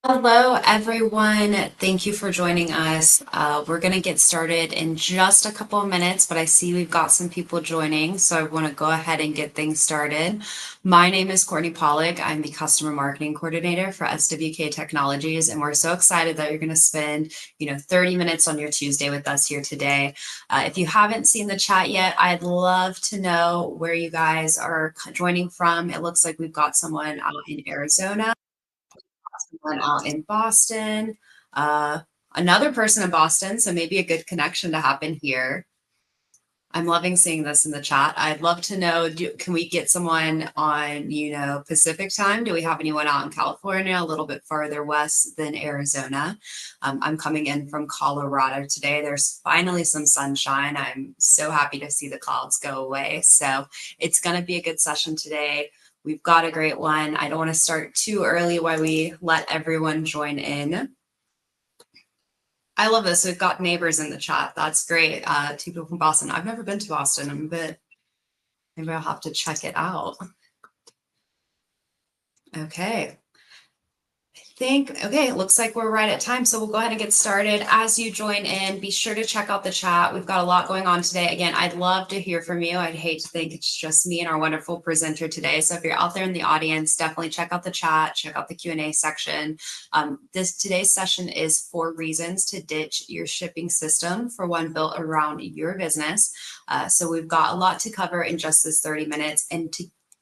Hello, everyone. Thank you for joining us. We're going to get started in just a couple of minutes, but I see we've got some people joining, so I want to go ahead and get things started. My name is Courtney Pollock. I'm the Customer Marketing Coordinator for SWK Technologies, and we're so excited that you're going to spend, 30 minutes on your Tuesday with us here today. If you haven't seen the chat yet, I'd love to know where you guys are joining from. It looks like we've got someone out in Arizona, someone out in Boston, uh, another person in Boston, so maybe a good connection to happen here. I'm loving seeing this in the chat. I'd love to know, can we get someone on, Pacific time? Do we have anyone out in California, a little bit farther west than Arizona? I'm coming in from Colorado today. There's finally some sunshine. I'm so happy to see the clouds go away. So it's going to be a good session today. We've got a great one. I don't want to start too early while we let everyone join in. I love this. We've got neighbors in the chat. That's great. Two people from Boston. I've never been to Boston, but maybe I'll have to check it out. Okay. Okay, it looks like we're right at time, so we'll go ahead and get started. As you join in, be sure to check out the chat. We've got a lot going on today. Again, I'd love to hear from you. I'd hate to think it's just me and our wonderful presenter today. So if you're out there in the audience, definitely check out the chat, check out the Q&A section. Today's session is 4 reasons to ditch your shipping system for one built around your business. So we've got a lot to cover in just this 30 minutes. And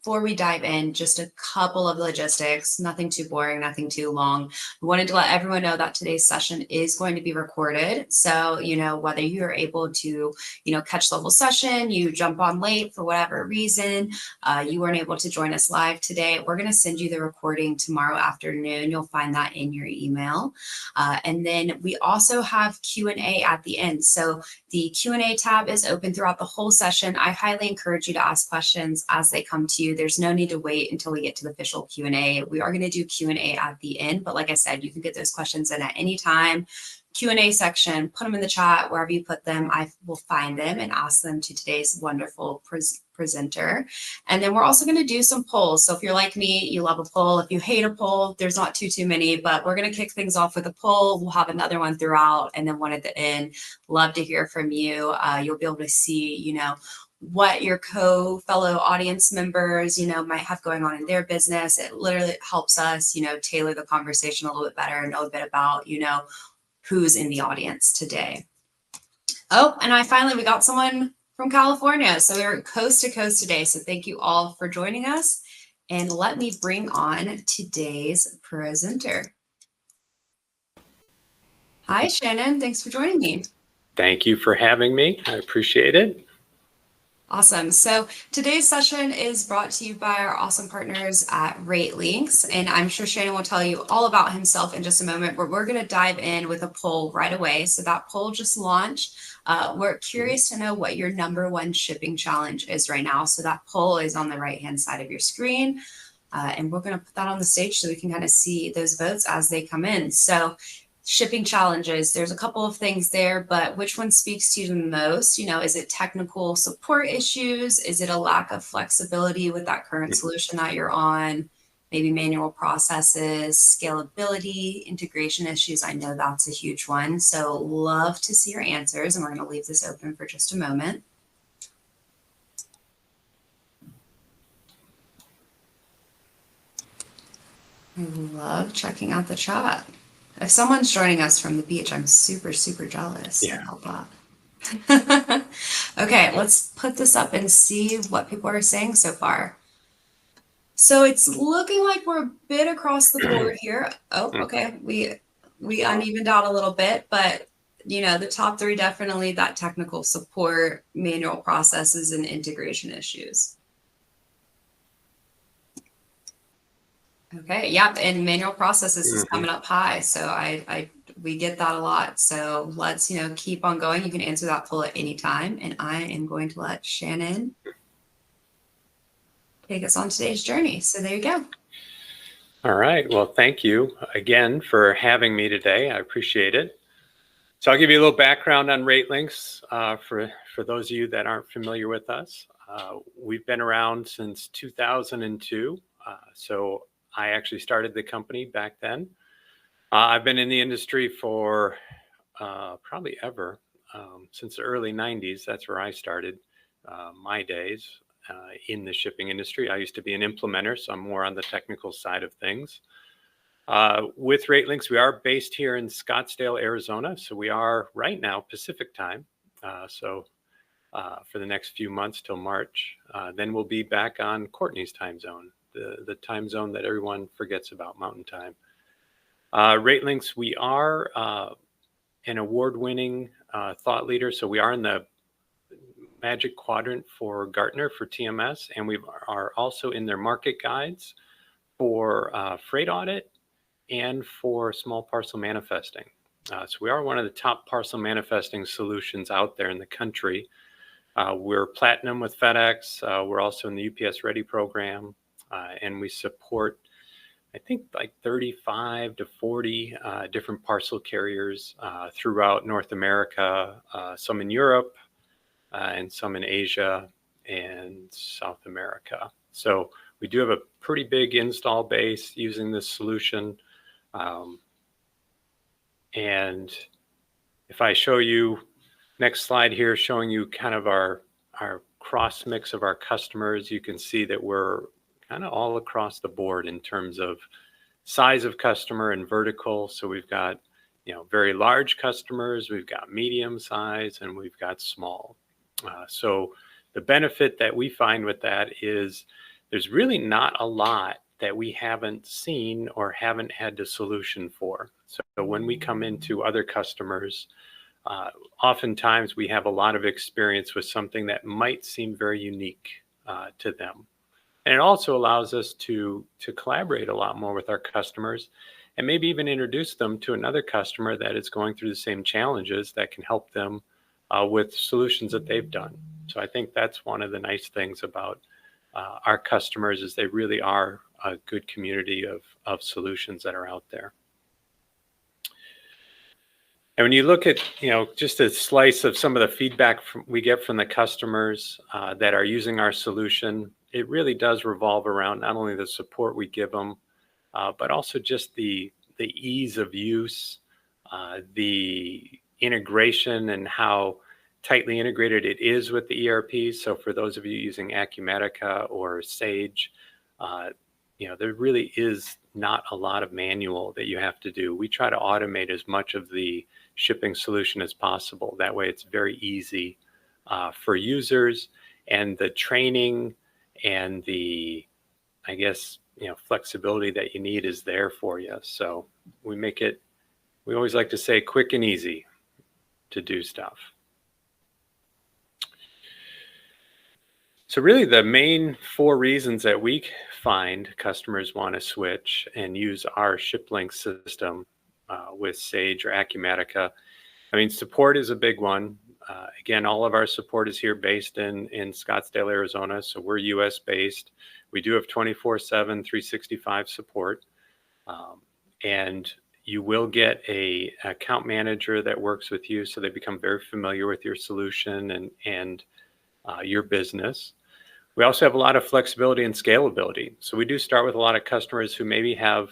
before we dive in, just a couple of logistics, nothing too boring, nothing too long. I wanted to let everyone know that today's session is going to be recorded. So, whether you're able to, catch the whole session, you jump on late for whatever reason, you weren't able to join us live today, we're going to send you the recording tomorrow afternoon. You'll find that in your email. And then we also have Q&A at the end. So the Q&A tab is open throughout the whole session. I highly encourage you to ask questions as they come to you. There's no need to wait until we get to the official Q&A. We are going to do Q&A at the end, but like I said, you can get those questions in at any time. Q&A section, put them in the chat, wherever you put them, I will find them and ask them to today's wonderful presenter. And then we're also going to do some polls. So if you're like me, you love a poll. If you hate a poll, there's not too many, but we're going to kick things off with a poll. We'll have another one throughout and then one at the end. Love to hear from you. You'll be able to see, what your fellow audience members, might have going on in their business. It literally helps us, tailor the conversation a little bit better and know a bit about, who's in the audience today. Oh, and we got someone from California. So we're coast to coast today. So thank you all for joining us. And let me bring on today's presenter. Hi, Shannon. Thanks for joining me. Thank you for having me. I appreciate it. Awesome. So today's session is brought to you by our awesome partners at RateLinx. And I'm sure Shannon will tell you all about himself in just a moment, but we're going to dive in with a poll right away. So that poll just launched. We're curious to know what your #1 shipping challenge is right now. So that poll is on the right-hand side of your screen. And we're going to put that on the stage so we can kind of see those votes as they come in. So shipping challenges, there's a couple of things there, but which one speaks to you the most? Is it technical support issues? Is it a lack of flexibility with that current solution that you're on? Maybe manual processes, scalability, integration issues. I know that's a huge one. So love to see your answers, and we're going to leave this open for just a moment. I love checking out the chat. If someone's joining us from the beach, I'm super jealous. Yeah. About that. Okay, let's put this up and see what people are saying so far. So it's looking like we're a bit across the board here. Oh, okay. We unevened out a little bit, but the top 3 definitely that technical support, manual processes, and integration issues. Okay, yep, and manual processes is coming up high, so we get that a lot. So let's keep on going. You can answer that poll at any time, and I am going to let Shannon take us on today's journey. So there you go. All right. Well, thank you again for having me today. I appreciate it. So I'll give you a little background on RateLinx for those of you that aren't familiar with us. We've been around since 2002. So I actually started the company back then. I've been in the industry for probably ever, since the early 90s. That's where I started my days in the shipping industry. I used to be an implementer, so I'm more on the technical side of things. With RateLinx, we are based here in Scottsdale, Arizona. So we are right now Pacific time. For the next few months till March, then we'll be back on Courtney's time zone, the time zone that everyone forgets about, Mountain Time. RateLinx, we are an award-winning thought leader. So we are in the Magic Quadrant for Gartner for TMS, and we are also in their market guides for freight audit and for small parcel manifesting. So we are one of the top parcel manifesting solutions out there in the country. We're platinum with FedEx. We're also in the UPS Ready program, and we support, I think, like 35 to 40 different parcel carriers throughout North America, some in Europe, and some in Asia and South America. So we do have a pretty big install base using this solution. And if I show you, next slide here, showing you kind of our cross mix of our customers, you can see that we're kind of all across the board in terms of size of customer and vertical. So we've got, very large customers, we've got medium size, and we've got small. So the benefit that we find with that is there's really not a lot that we haven't seen or haven't had the solution for. So when we come into other customers, oftentimes we have a lot of experience with something that might seem very unique to them. And it also allows us to collaborate a lot more with our customers and maybe even introduce them to another customer that is going through the same challenges that can help them with solutions that they've done. So I think that's one of the nice things about our customers is they really are a good community of solutions that are out there. And when you look at, just a slice of some of the feedback we get from the customers that are using our solution, it really does revolve around not only the support we give them, but also just the ease of use, the integration and how tightly integrated it is with the ERP. So for those of you using Acumatica or Sage, there really is not a lot of manual that you have to do. We try to automate as much of the shipping solution as possible. That way it's very easy for users, and the training and the, flexibility that you need is there for you. So we always like to say quick and easy to do stuff. So really the main 4 reasons that we find customers want to switch and use our ShipLinx system with Sage or Acumatica. Support is a big one. Again, all of our support is here based in Scottsdale, Arizona. So we're US based. We do have 24/7, 365 support. And you will get an account manager that works with you, so they become very familiar with your solution and your business. We also have a lot of flexibility and scalability. So we do start with a lot of customers who maybe have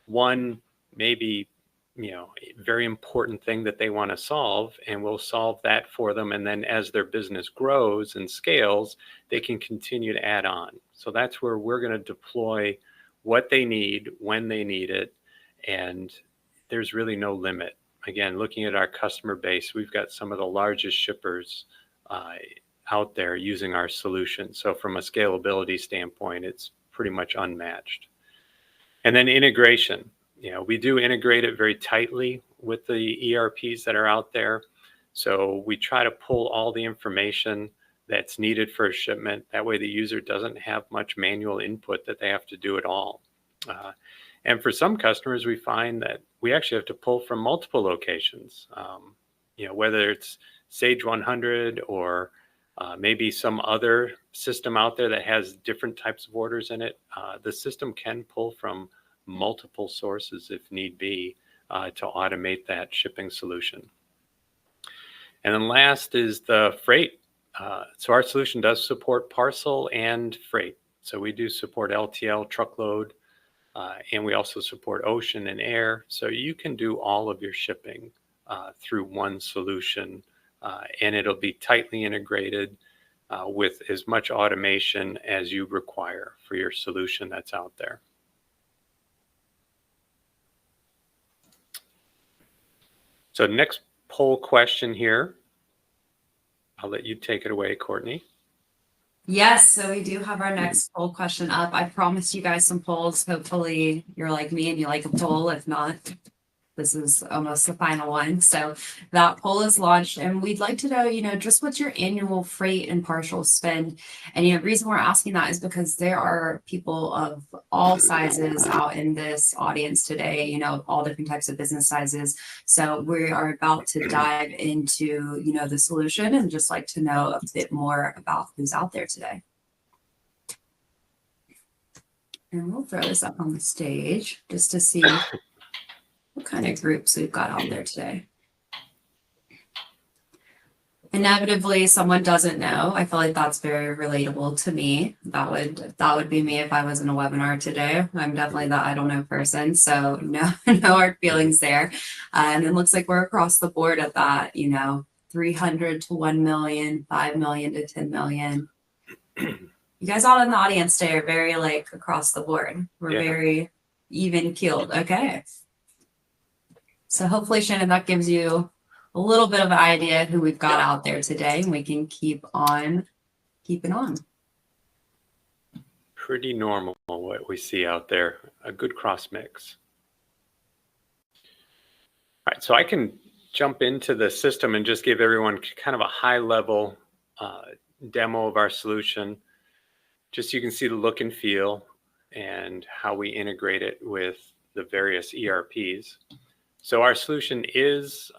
one, very important thing that they want to solve, and we'll solve that for them. And then as their business grows and scales, they can continue to add on. So that's where we're going to deploy what they need when they need it. And there's really no limit. Again, looking at our customer base, we've got some of the largest shippers out there using our solution. So from a scalability standpoint, it's pretty much unmatched. And then integration. We do integrate it very tightly with the ERPs that are out there. So we try to pull all the information that's needed for a shipment. That way the user doesn't have much manual input that they have to do at all. And for some customers, we find that we actually have to pull from multiple locations, whether it's Sage 100 or maybe some other system out there that has different types of orders in it. The system can pull from multiple sources if need be to automate that shipping solution. And then last is the freight. So our solution does support parcel and freight. So we do support LTL, truckload, And we also support ocean and air. So you can do all of your shipping through one solution, and it'll be tightly integrated with as much automation as you require for your solution that's out there. So next poll question here. I'll let you take it away, Courtney. Yes, so we do have our next poll question up. I promised you guys some polls. Hopefully you're like me and you like a poll. If not, this is almost the final one. So that poll is launched and we'd like to know, just what's your annual freight and partial spend? And, the reason we're asking that is because there are people of all sizes out in this audience today, all different types of business sizes. So we are about to dive into, the solution and just like to know a bit more about who's out there today. And we'll throw this up on the stage just to see what kind of groups we've got out there today. Inevitably, someone doesn't know. I feel like that's very relatable to me. That would be me if I was in a webinar today. I'm definitely the I don't know person. So no hard feelings there. And it looks like we're across the board at that, 300 to 1 million, 5 million to 10 million. You guys all in the audience today are very across the board. We're very even keeled. Okay. So hopefully, Shannon, that gives you a little bit of an idea of who we've got out there today, and we can keep on keeping on. Pretty normal what we see out there, a good cross mix. All right, so I can jump into the system and just give everyone kind of a high level demo of our solution. Just so you can see the look and feel and how we integrate it with the various ERPs. So our solution is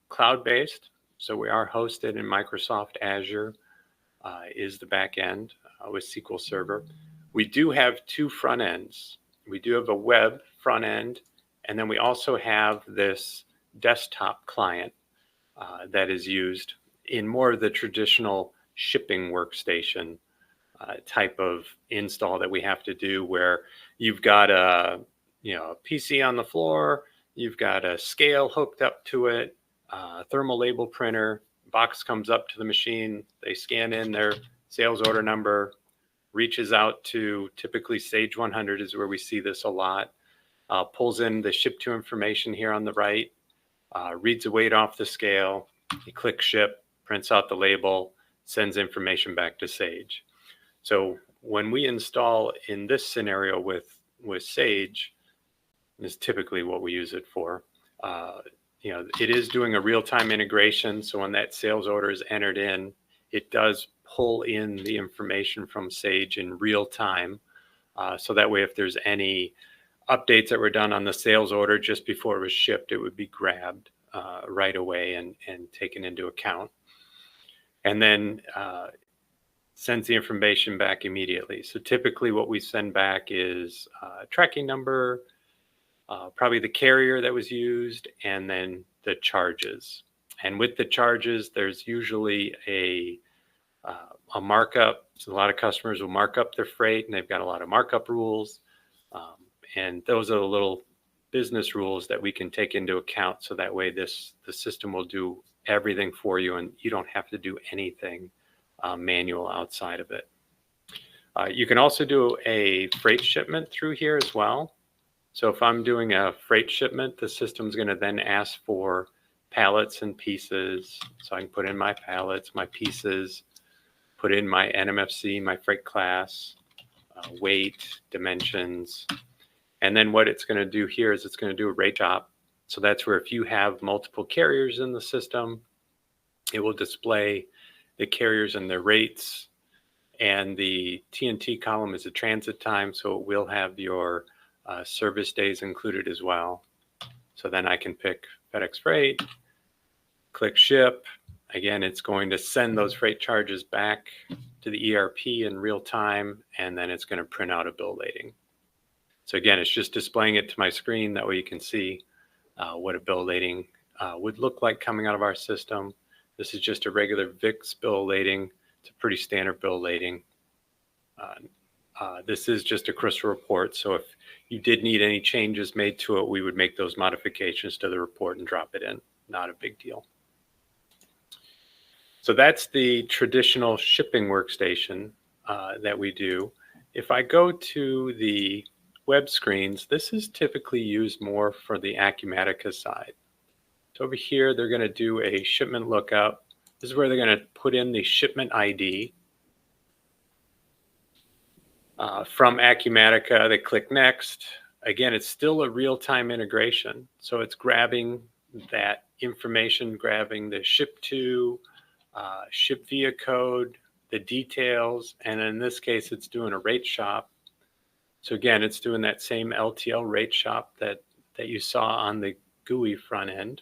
cloud-based. So we are hosted in Microsoft Azure is the back end with SQL Server. We do have two front ends. We do have a web front end, and then we also have this desktop client that is used in more of the traditional shipping workstation type of install that we have to do, where you've got a PC on the floor, you've got a scale hooked up to it, thermal label printer, box comes up to the machine, they scan in their sales order number, reaches out to typically Sage 100 is where we see this a lot, pulls in the ship to information here on the right, reads the weight off the scale, you click ship, prints out the label, sends information back to Sage. So when we install in this scenario with Sage, is typically what we use it for. It is doing a real-time integration. So when that sales order is entered in, it does pull in the information from Sage in real time. So that way, if there's any updates that were done on the sales order just before it was shipped, it would be grabbed right away and taken into account. And then sends the information back immediately. So typically what we send back is a tracking number, probably the carrier that was used, and then the charges. And with the charges, there's usually a markup. So a lot of customers will mark up their freight, and they've got a lot of markup rules. And those are the little business rules that we can take into account. So that way the system will do everything for you, and you don't have to do anything manual outside of it. You can also do a freight shipment through here as well. So if I'm doing a freight shipment, the system's going to then ask for pallets and pieces. So I can put in my pallets, my pieces, put in my NMFC, my freight class, weight, dimensions. And then what it's going to do here is it's going to do a rate chop. So that's where if you have multiple carriers in the system, it will display the carriers and their rates. And the TNT column is a transit time, so it will have your service days included as well. So then I can pick FedEx Freight, click ship. Again, it's going to send those freight charges back to the ERP in real time, and then it's going to print out a bill lading. So again, it's just displaying it to my screen. That way you can see what a bill lading would look like coming out of our system. This is just a regular VIX bill lading. It's a pretty standard bill lading. This is just a crystal report. So if you did need any changes made to it, we would make those modifications to the report and drop it in. Not a big deal. So that's the traditional shipping workstation that we do. If I go to the web screens, this is typically used more for the Acumatica side. So over here, they're going to do a shipment lookup. This is where they're going to put in the shipment ID. From Acumatica, they click next. Again, it's still a real-time integration. So it's grabbing that information, grabbing the ship to, ship via code, the details, and in this case, it's doing a rate shop. So again, it's doing that same LTL rate shop that you saw on the GUI front end.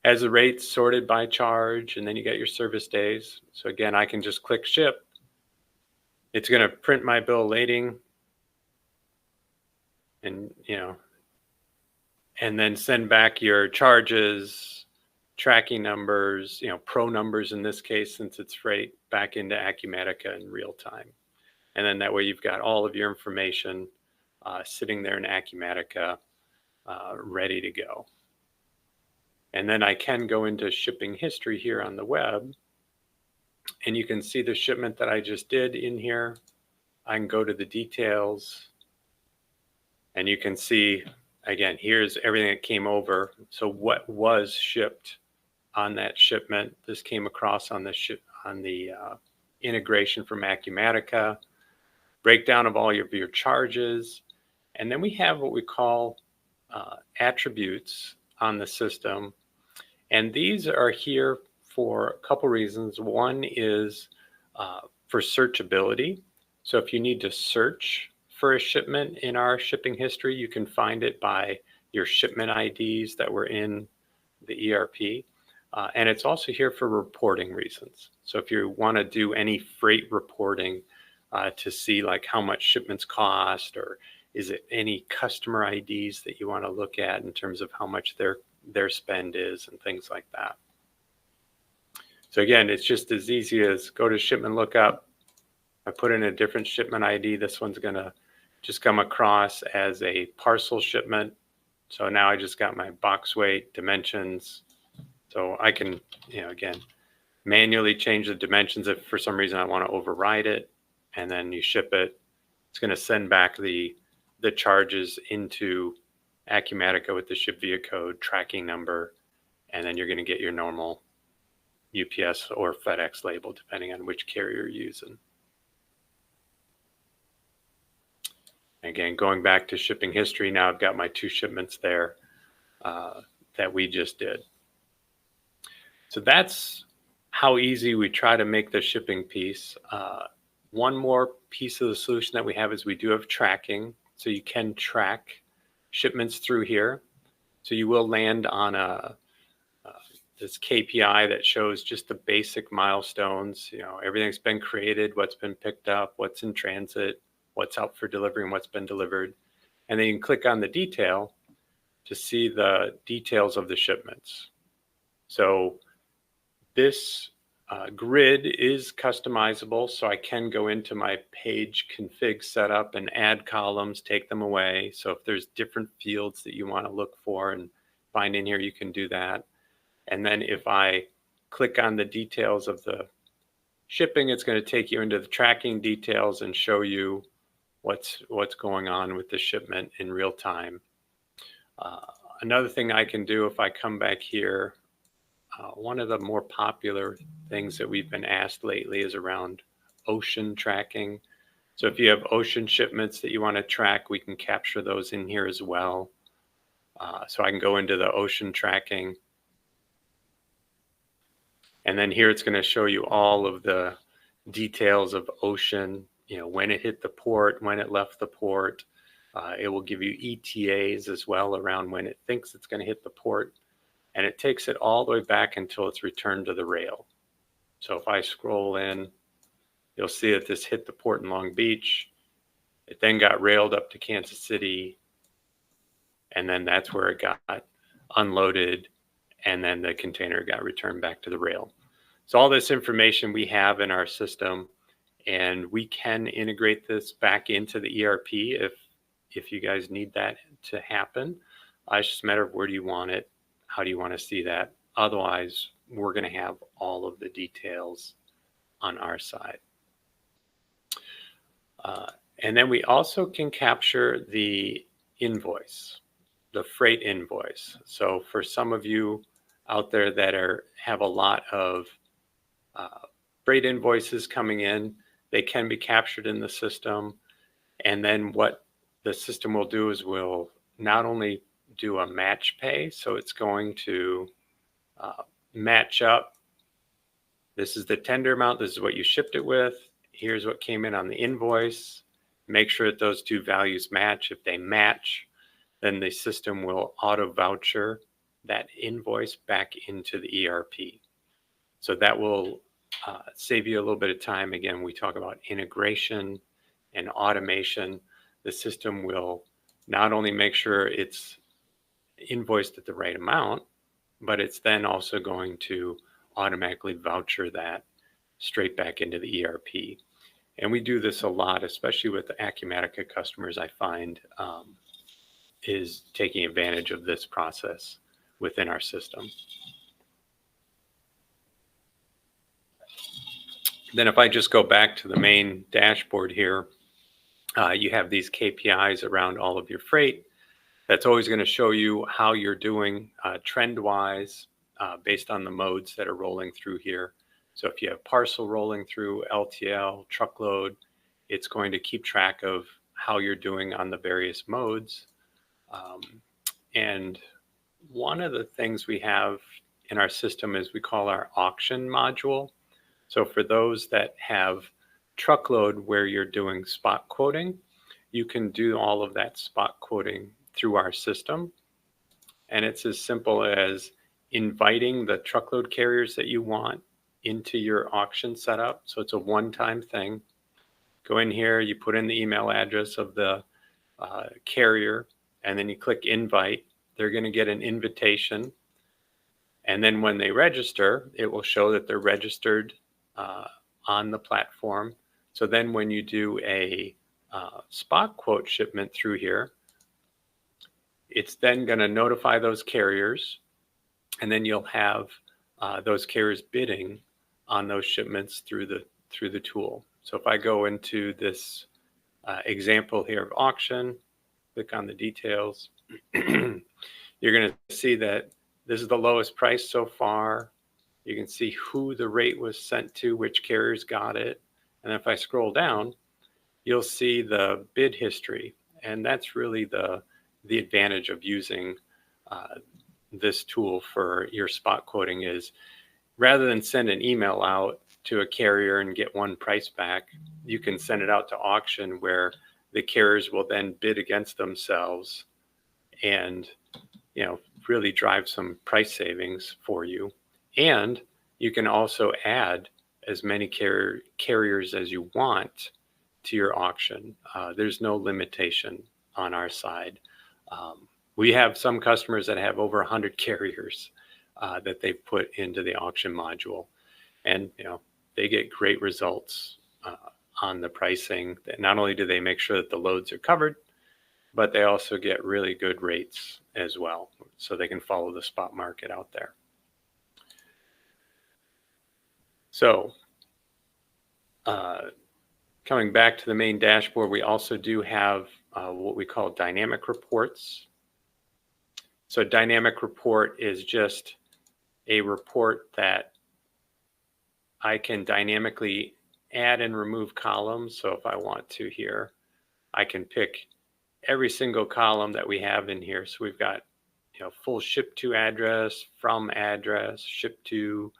Has the rates sorted by charge, and then you got your service days. So again, I can just click ship. It's going to print my bill of lading, and and then send back your charges, tracking numbers, pro numbers in this case, since it's freight, back into Acumatica in real time. And then that way you've got all of your information sitting there in Acumatica, ready to go. And then I can go into shipping history here on the web, and you can see the shipment that I just did in here. I can go to the details, and you can see, again, here's everything that came over. So what was shipped on that shipment? This came across on the integration from Acumatica, breakdown of all of your charges. And then we have what we call attributes on the system. And these are here for a couple reasons. One is for searchability. So if you need to search for a shipment in our shipping history, you can find it by your shipment IDs that were in the ERP. And it's also here for reporting reasons. So if you want to do any freight reporting to see like how much shipments cost, or is it any customer IDs that you want to look at in terms of how much their spend is and things like that. So again, it's just as easy as go to shipment lookup. I put in a different shipment ID. This one's going to just come across as a parcel shipment. So now I just got my box weight, dimensions. So I can, again, manually change the dimensions if for some reason I want to override it. And then you ship it. It's going to send back the charges into Acumatica with the ship via code, tracking number, and then you're going to get your normal UPS or FedEx label, depending on which carrier you're using. Again, going back to shipping history, now I've got my 2 shipments there that we just did. So that's how easy we try to make the shipping piece. One more piece of the solution that we have is we do have tracking. So you can track shipments through here. So you will land on this KPI that shows just the basic milestones. Everything's been created, what's been picked up, what's in transit, what's out for delivery, and what's been delivered. And then you can click on the detail to see the details of the shipments. So this grid is customizable, so I can go into my page config setup and add columns, take them away. So if there's different fields that you want to look for and find in here, you can do that. And then if I click on the details of the shipping, it's going to take you into the tracking details and show you what's going on with the shipment in real time. Another thing I can do, if I come back here, one of the more popular things that we've been asked lately is around ocean tracking. So if you have ocean shipments that you want to track, we can capture those in here as well. So I can go into the ocean tracking. And then here it's going to show you all of the details of ocean, when it hit the port, when it left the port. It will give you ETAs as well around when it thinks it's going to hit the port. And it takes it all the way back until it's returned to the rail. So if I scroll in, you'll see that this hit the port in Long Beach. It then got railed up to Kansas City. And then that's where it got unloaded. And then the container got returned back to the rail. So all this information we have in our system, And we can integrate this back into the ERP if you guys need that to happen. It's just a matter of where do you want it? How do you want to see that? Otherwise, we're going to have all of the details on our side. And then we also can capture the invoice, the freight invoice. So for some of you out there that have a lot of freight invoices coming in, they can be captured in the system. And then what the system will do is will not only do a match pay, so it's going to match up. This is the tender amount. This is what you shipped it with. Here's what came in on the invoice. Make sure that those two values match. If they match, then the system will auto voucher that invoice back into the ERP. So that will save you a little bit of time. Again, we talk about integration and automation. The system will not only make sure it's invoiced at the right amount, but it's then also going to automatically voucher that straight back into the ERP. And we do this a lot, especially with the Acumatica customers, I find, is taking advantage of this process within our system. Then if I just go back to the main dashboard here, you have these KPIs around all of your freight. That's always going to show you how you're doing trend-wise based on the modes that are rolling through here. So if you have parcel rolling through, LTL, truckload, it's going to keep track of how you're doing on the various modes. And one of the things we have in our system is we call our auction module. So for those that have truckload where you're doing spot quoting, you can do all of that spot quoting through our system. And it's as simple as inviting the truckload carriers that you want into your auction setup. So it's a one-time thing. Go in here, you put in the email address of the carrier, and then you click invite. They're going to get an invitation. And then when they register, it will show that they're registered on the platform. So then when you do a spot quote shipment through here, it's then going to notify those carriers, and then you'll have those carriers bidding on those shipments through the tool. So if I go into this example here of auction, click on the details, you're going to see that this is the lowest price so far. You can see who the rate was sent to, which carriers got it. And if I scroll down, you'll see the bid history. And that's really the advantage of using this tool for your spot quoting is rather than send an email out to a carrier and get one price back, you can send it out to auction where the carriers will then bid against themselves and really drive some price savings for you. And you can also add as many carriers as you want to your auction. There's no limitation on our side. We have some customers that have over 100 carriers that they've put into the auction module, and they get great results on the pricing. Not only do they make sure that the loads are covered, but they also get really good rates as well, so they can follow the spot market out there. So coming back to the main dashboard, we also do have what we call dynamic reports. So dynamic report is just a report that I can dynamically add and remove columns. So if I want to here, I can pick every single column that we have in here. So we've got full ship to address, from address, ship to,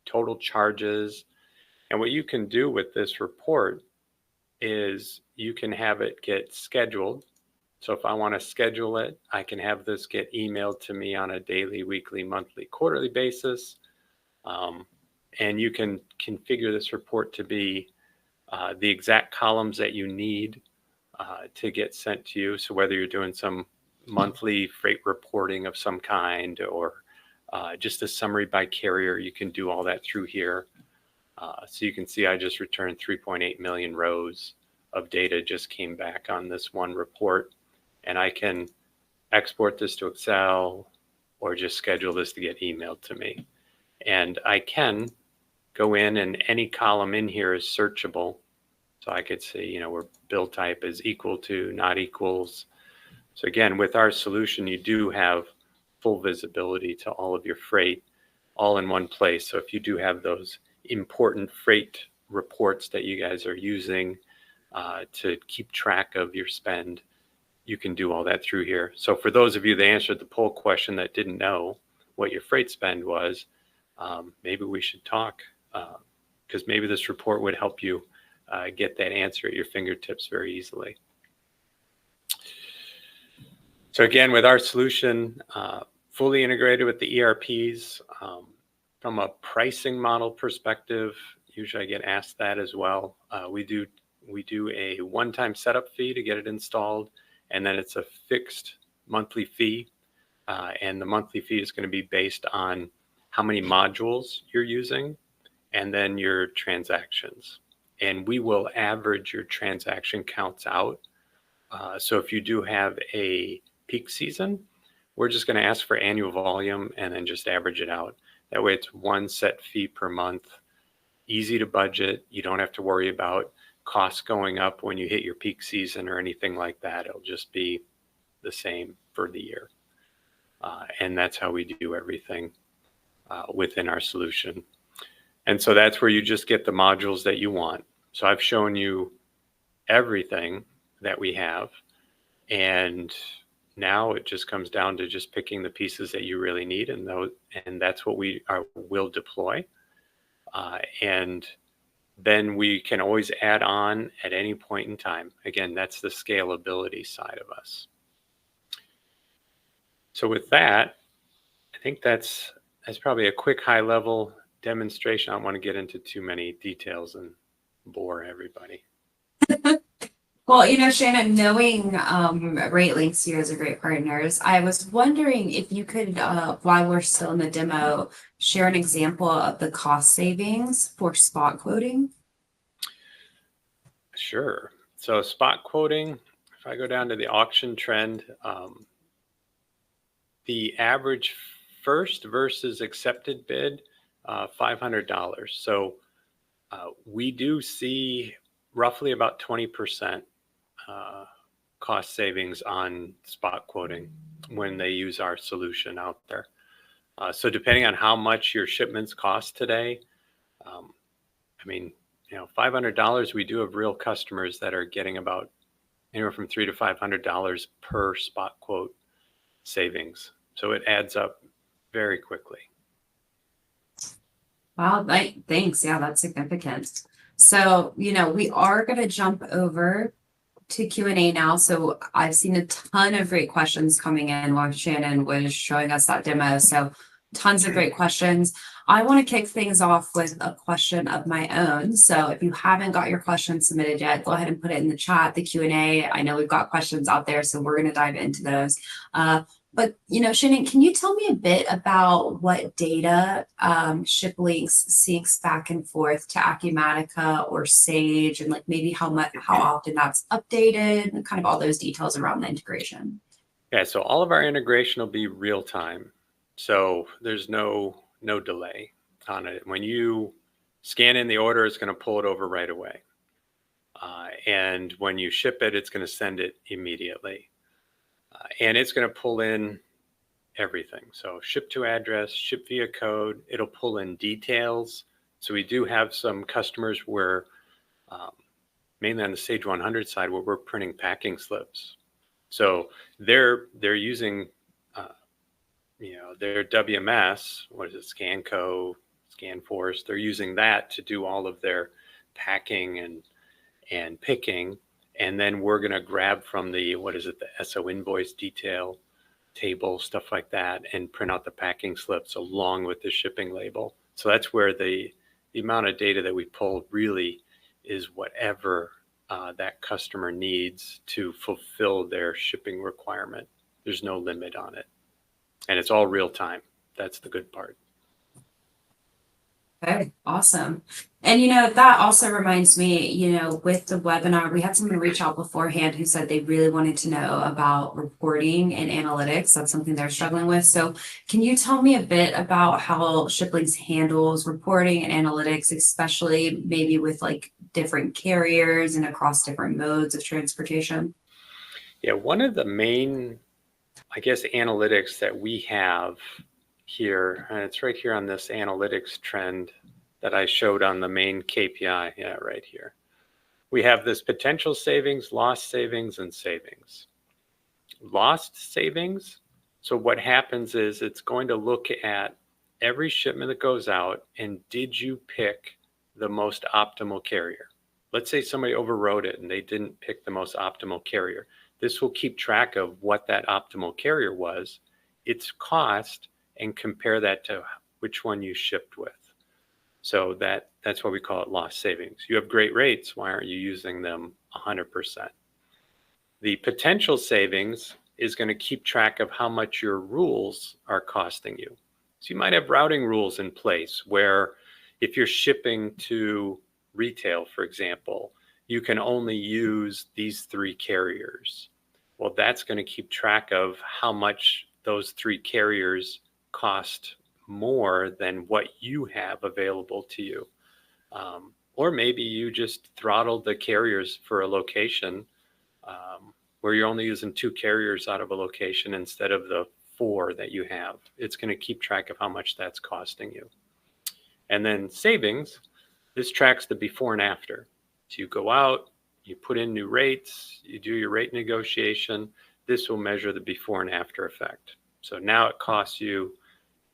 total charges. And what you can do with this report is you can have it get scheduled. So if I want to schedule it, I can have this get emailed to me on a daily, weekly, monthly, quarterly basis. And you can configure this report to be the exact columns that you need to get sent to you. So whether you're doing some monthly freight reporting of some kind or just a summary by carrier, you can do all that through here. So you can see I just returned 3.8 million rows of data just came back on this one report. And I can export this to Excel or just schedule this to get emailed to me. And I can go in and any column in here is searchable. So I could say, where bill type is equal to, not equals. So again, with our solution, you do have full visibility to all of your freight all in one place. So if you do have those important freight reports that you guys are using to keep track of your spend, you can do all that through here. So for those of you that answered the poll question that didn't know what your freight spend was, maybe we should talk because maybe this report would help you get that answer at your fingertips very easily. So again, with our solution, fully integrated with the ERPs, from a pricing model perspective, usually I get asked that as well. We do a one-time setup fee to get it installed, and then it's a fixed monthly fee. And the monthly fee is going to be based on how many modules you're using and then your transactions. And we will average your transaction counts out. So if you do have a peak season, we're just going to ask for annual volume and then just average it out. That way it's one set fee per month, easy to budget. You don't have to worry about costs going up when you hit your peak season or anything like that. It'll just be the same for the year. And that's how we do everything within our solution. And so that's where you just get the modules that you want. So I've shown you everything that we have. And now it just comes down to just picking the pieces that you really need. And that's what we will deploy. And then we can always add on at any point in time. Again, that's the scalability side of us. So with that, I think that's probably a quick high level demonstration. I don't want to get into too many details and bore everybody. Well, Shannon, knowing RateLinx, you guys are great partners. I was wondering if you could, while we're still in the demo, share an example of the cost savings for spot quoting. Sure. So spot quoting, if I go down to the auction trend, the average first versus accepted bid, $500. So we do see roughly about 20% cost savings on spot quoting when they use our solution out there. So depending on how much your shipments cost today, $500, we do have real customers that are getting about anywhere from $300 to $500 per spot quote savings. So it adds up very quickly. Wow, thanks. Yeah, that's significant. So, we are going to jump over to Q&A now. So I've seen a ton of great questions coming in while Shannon was showing us that demo. So tons of great questions. I want to kick things off with a question of my own. So if you haven't got your question submitted yet, go ahead and put it in the chat, the Q&A. I know we've got questions out there, so we're going to dive into those. But, Shannon, can you tell me a bit about what data ShipLinx syncs back and forth to Acumatica or Sage, and maybe how often that's updated, and kind of all those details around the integration? Yeah, so all of our integration will be real time. So there's no delay on it. When you scan in the order, it's going to pull it over right away. And when you ship it, it's going to send it immediately. And it's going to pull in everything. So ship to address, ship via code, it'll pull in details. So we do have some customers where, mainly on the Sage 100 side, where we're printing packing slips. So they're using, their WMS, ScanCo, ScanForce, they're using that to do all of their packing and picking. And then we're going to grab from the SO invoice detail table, stuff like that, and print out the packing slips along with the shipping label. So that's where the amount of data that we pull really is whatever that customer needs to fulfill their shipping requirement. There's no limit on it. And it's all real time. That's the good part. Okay, awesome. And that also reminds me, with the webinar, we had someone reach out beforehand who said they really wanted to know about reporting and analytics. That's something they're struggling with. So can you tell me a bit about how ShipLinx handles reporting and analytics, especially maybe with like different carriers and across different modes of transportation? Yeah, one of the main, I guess, analytics that we have here, and it's right here on this analytics trend that I showed on the main KPI. Yeah, right here. We have this potential savings, lost savings, and savings. Lost savings. So what happens is it's going to look at every shipment that goes out and did you pick the most optimal carrier? Let's say somebody overrode it and they didn't pick the most optimal carrier. This will keep track of what that optimal carrier was, its cost, and compare that to which one you shipped with. So that's why we call it lost savings. You have great rates. Why aren't you using them 100%? The potential savings is going to keep track of how much your rules are costing you. So you might have routing rules in place where if you're shipping to retail, for example, you can only use these 3 carriers. Well, that's going to keep track of how much those 3 carriers cost more than what you have available to you. Or maybe you just throttled the carriers for a location where you're only using 2 carriers out of a location instead of the 4 that you have. It's going to keep track of how much that's costing you. And then savings, this tracks the before and after. So you go out, you put in new rates, you do your rate negotiation. This will measure the before and after effect. So now it costs you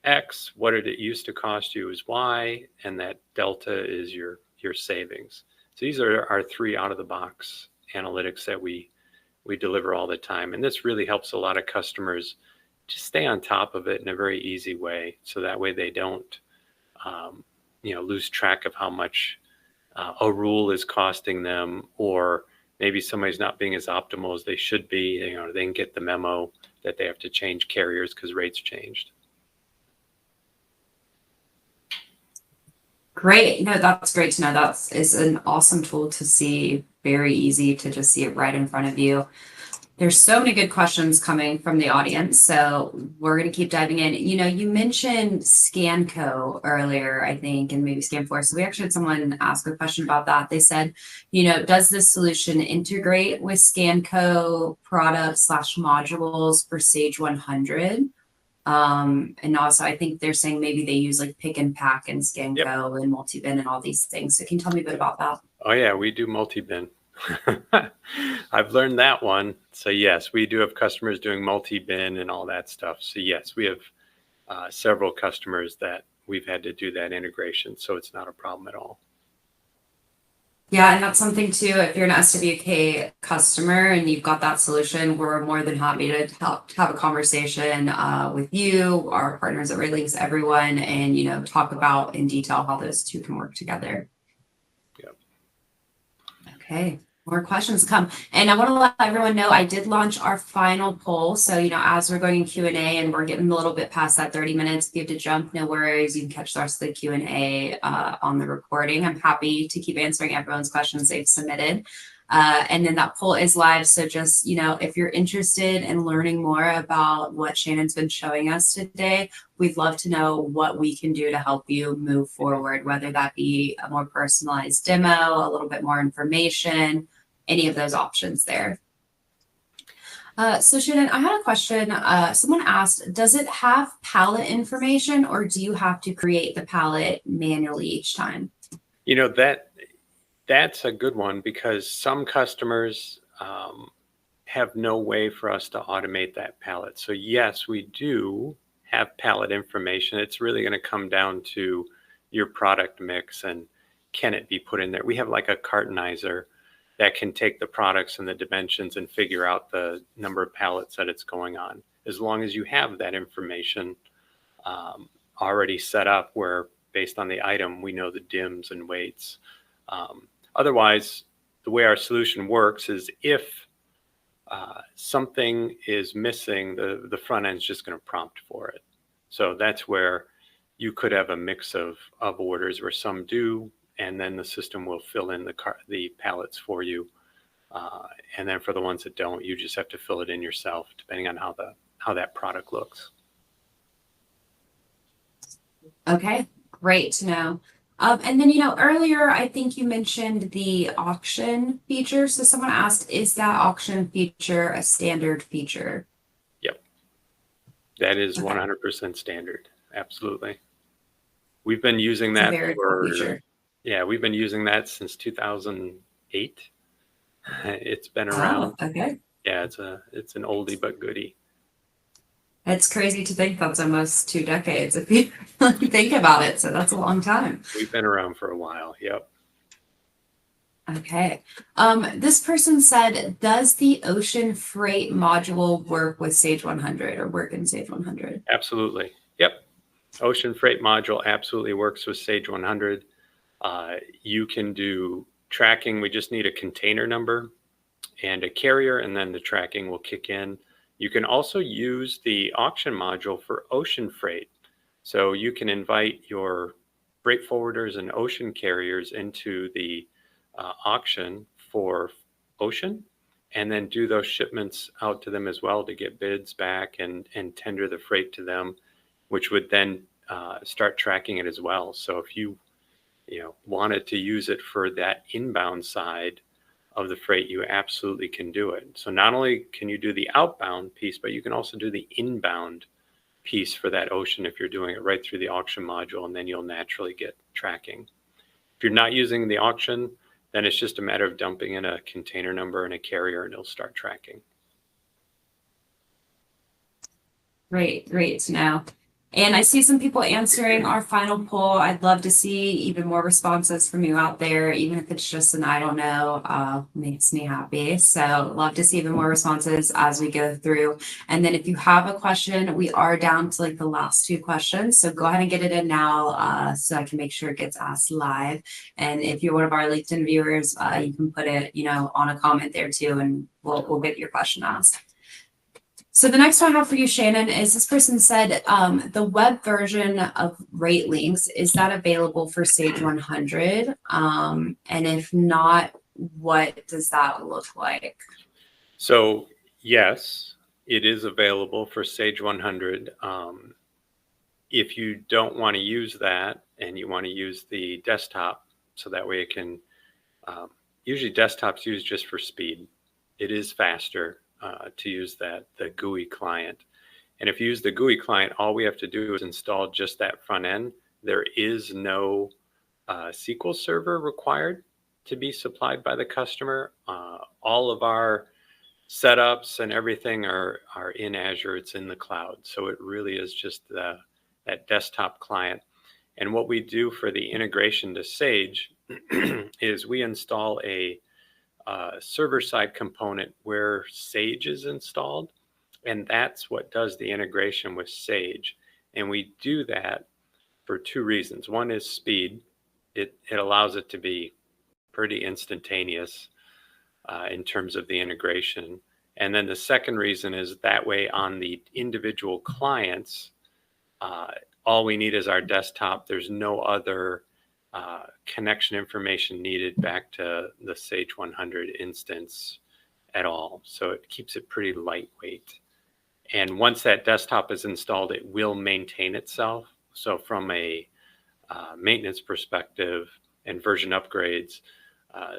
X, what did it used to cost you is Y, and that delta is your savings. So these are our 3 out of the box analytics that we deliver all the time. And this really helps a lot of customers just stay on top of it in a very easy way. So that way they don't, lose track of how much a rule is costing them, or maybe somebody's not being as optimal as they should be. They can get the memo that they have to change carriers because rates changed. Great. No, that's great to know. That is an awesome tool to see. Very easy to just see it right in front of you. There's so many good questions coming from the audience, so we're going to keep diving in. You mentioned Scanco earlier, I think, and maybe Scan4. So we actually had someone ask a question about that. They said, does this solution integrate with Scanco products / modules for Sage 100? And also, I think they're saying maybe they use like pick and pack and Scanco Yep. and multi-bin and all these things. So can you tell me a bit about that? Oh yeah, we do multi-bin. I've learned that one. So yes, we do have customers doing multi-bin and all that stuff. So yes, we have several customers that we've had to do that integration. So it's not a problem at all. Yeah, and that's something too. If you're an SWK customer and you've got that solution, we're more than happy to have a conversation with you, our partners at RateLinx, everyone, and talk about in detail how those two can work together. Yep. Okay, more questions come. And I want to let everyone know I did launch our final poll. So, as we're going in Q&A and we're getting a little bit past that 30 minutes, if you have to jump, no worries. You can catch the rest of the Q&A on the recording. I'm happy to keep answering everyone's questions they've submitted. And then that poll is live. So just, if you're interested in learning more about what Shannon's been showing us today, we'd love to know what we can do to help you move forward, whether that be a more personalized demo, a little bit more information, any of those options there. So Shannon, I had a question. Someone asked, does it have pallet information or do you have to create the pallet manually each time? That's a good one because some customers have no way for us to automate that pallet. So yes, we do have pallet information. It's really going to come down to your product mix and can it be put in there. We have like a cartonizer that can take the products and the dimensions and figure out the number of pallets that it's going on. As long as you have that information already set up where based on the item, we know the dims and weights. Otherwise, the way our solution works is if something is missing, the front end is just going to prompt for it. So that's where you could have a mix of orders where some do, and then the system will fill in the pallets for you. And then for the ones that don't, you just have to fill it in yourself, depending on how that product looks. Okay, great to know. And then, earlier I think you mentioned the auction feature. So someone asked, is that auction feature a standard feature? Yep. That is Okay. 100% standard. Absolutely. We've been using It's a that very cool feature. yeah, we've been using that since 2008. It's been around. Oh, okay. Yeah, it's an oldie but goodie. It's crazy to think that's almost 2 decades if you really think about it. So that's a long time. We've been around for a while. Yep. Okay. This person said, does the ocean freight module work with Sage 100 or work in Sage 100? Absolutely. Yep. Ocean freight module absolutely works with Sage 100. You can do tracking. We just need a container number and a carrier, and then the tracking will kick in. You can also use the auction module for ocean freight. So you can invite your freight forwarders and ocean carriers into the auction for ocean, and then do those shipments out to them as well to get bids back and tender the freight to them, which would then start tracking it as well. So if you wanted to use it for that inbound side of the freight, you absolutely can do it. So not only can you do the outbound piece, but you can also do the inbound piece for that ocean if you're doing it right through the auction module, and then you'll naturally get tracking. If you're not using the auction, then it's just a matter of dumping in a container number and a carrier, and it'll start tracking. Great to know. And I see some people answering our final poll. I'd love to see even more responses from you out there, even if it's just an I don't know, makes me happy. So love to see even more responses as we go through. And then if you have a question, we are down to like the last 2 questions. So go ahead and get it in now so I can make sure it gets asked live. And if you're one of our LinkedIn viewers, you can put it, on a comment there too, and we'll get your question asked. So the next one I have for you, Shannon, is this person said the web version of RateLinx, is that available for Sage 100? And if not, what does that look like? So yes, it is available for Sage 100. If you don't want to use that and you want to use the desktop, so that way it can, usually desktops used just for speed. It is faster to use the GUI client. And if you use the GUI client, all we have to do is install just that front end. There is no SQL server required to be supplied by the customer. All of our setups and everything are in Azure. It's in the cloud. So it really is just that desktop client. And what we do for the integration to Sage is we install a server-side component where Sage is installed, and that's what does the integration with Sage. And we do that for 2 reasons. One is speed. It allows it to be pretty instantaneous in terms of the integration. And then the second reason is that way on the individual clients, all we need is our desktop. There's no other connection information needed back to the Sage 100 instance at all. So it keeps it pretty lightweight. And once that desktop is installed, it will maintain itself. So from a maintenance perspective and version upgrades,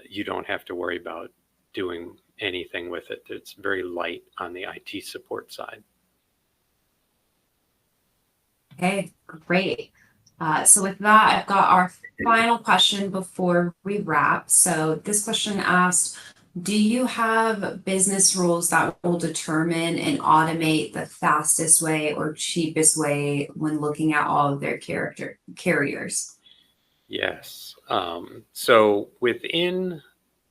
you don't have to worry about doing anything with it. It's very light on the IT support side. Okay, great. So with that, I've got our final question before we wrap. So this question asked, do you have business rules that will determine and automate the fastest way or cheapest way when looking at all of their carriers? Yes. So within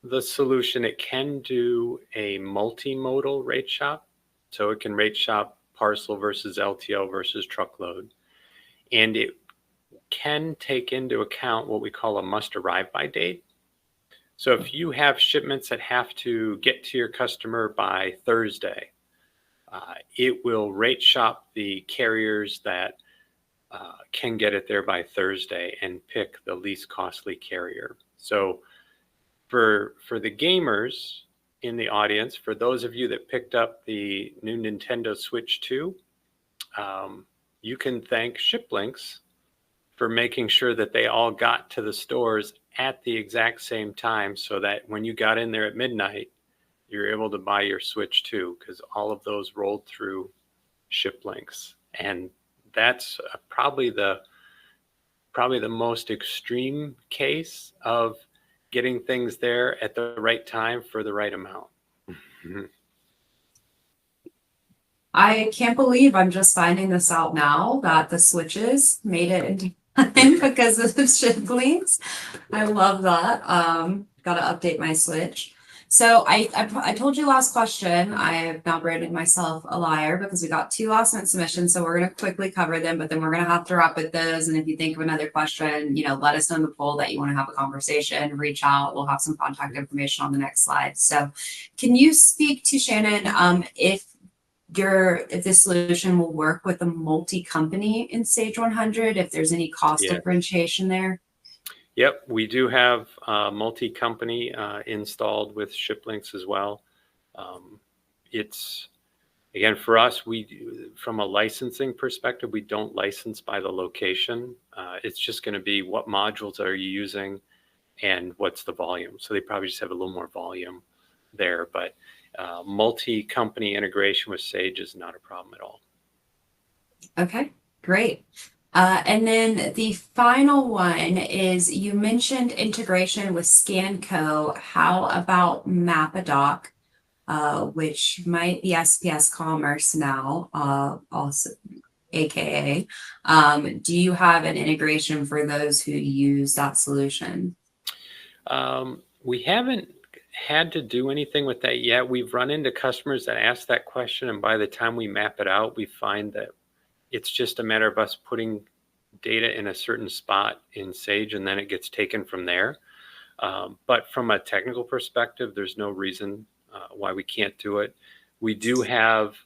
the solution, it can do a multimodal rate shop. So it can rate shop parcel versus LTL versus truckload. And it can take into account what we call a must arrive by date. So if you have shipments that have to get to your customer by Thursday, it will rate shop the carriers that can get it there by Thursday and pick the least costly carrier. So for the gamers in the audience, for those of you that picked up the new Nintendo Switch 2, you can thank ShipLinx for making sure that they all got to the stores at the exact same time, so that when you got in there at midnight, you're able to buy your Switch 2, because all of those rolled through ShipLinx. And that's probably the most extreme case of getting things there at the right time for the right amount. I can't believe I'm just finding this out now that the switches made it into time because of the ShipLinx. I love that. Got to update my Switch. So I told you last question. I have now branded myself a liar because we got 2 last minute submissions. So we're going to quickly cover them, but then we're going to have to wrap with those. And if you think of another question, let us know in the poll that you want to have a conversation, reach out. We'll have some contact information on the next slide. So can you speak to Shannon, if this solution will work with a multi-company in Sage 100, if there's any cost differentiation there? Yep, we do have multi-company installed with ShipLinx as well. It's, again, for us, from a licensing perspective, we don't license by the location. It's just going to be what modules are you using and what's the volume. So they probably just have a little more volume there, but multi-company integration with Sage is not a problem at all. Okay, great. And then the final one is, you mentioned integration with ScanCo. How about MapaDoc, which might be SPS Commerce now, also AKA. Do you have an integration for those who use that solution? We haven't had to do anything with that yet. We've run into customers that ask that question, and by the time we map it out, we find that it's just a matter of us putting data in a certain spot in Sage, and then it gets taken from there. But from a technical perspective, there's no reason why we can't do it. We do have,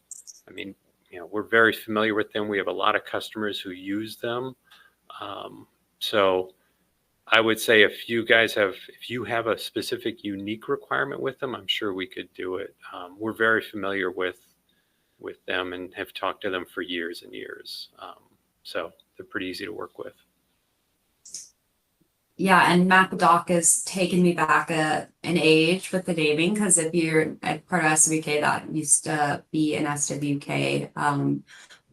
we're very familiar with them. We have a lot of customers who use them. So I would say if you have a specific unique requirement with them, I'm sure we could do it. We're very familiar with them and have talked to them for years and years. So they're pretty easy to work with. Yeah, and MapaDoc has taken me back an age with the naming, because if you're at part of SWK, that used to be an SWK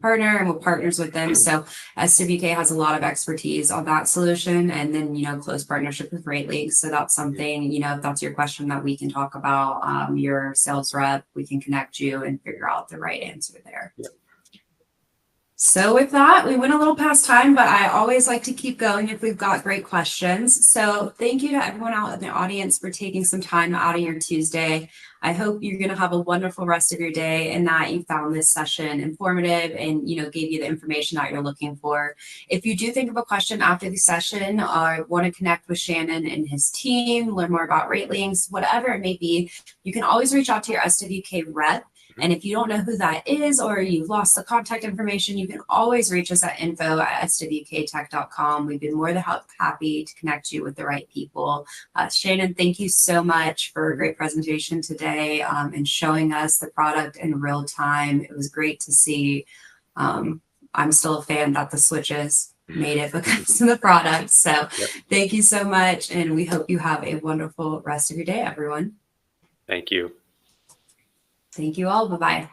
partner, and we're partners with them. So SWK has a lot of expertise on that solution, and then close partnership with RateLinx. So that's something, if that's your question, that we can talk about. Your sales rep, we can connect you and figure out the right answer there. Yep. So with that, we went a little past time, but I always like to keep going if we've got great questions. So thank you to everyone out in the audience for taking some time out of your Tuesday. I hope you're going to have a wonderful rest of your day, and that you found this session informative and, gave you the information that you're looking for. If you do think of a question after the session, or want to connect with Shannon and his team, learn more about RateLinx, whatever it may be, you can always reach out to your SWK rep. And if you don't know who that is, or you've lost the contact information, you can always reach us at info@swktech.com. We've been more than happy to connect you with the right people. Shannon, thank you so much for a great presentation today, and showing us the product in real time. It was great to see. I'm still a fan that the switches made it because of the product. So Thank you so much. And we hope you have a wonderful rest of your day, everyone. Thank you. Thank you all. Bye-bye.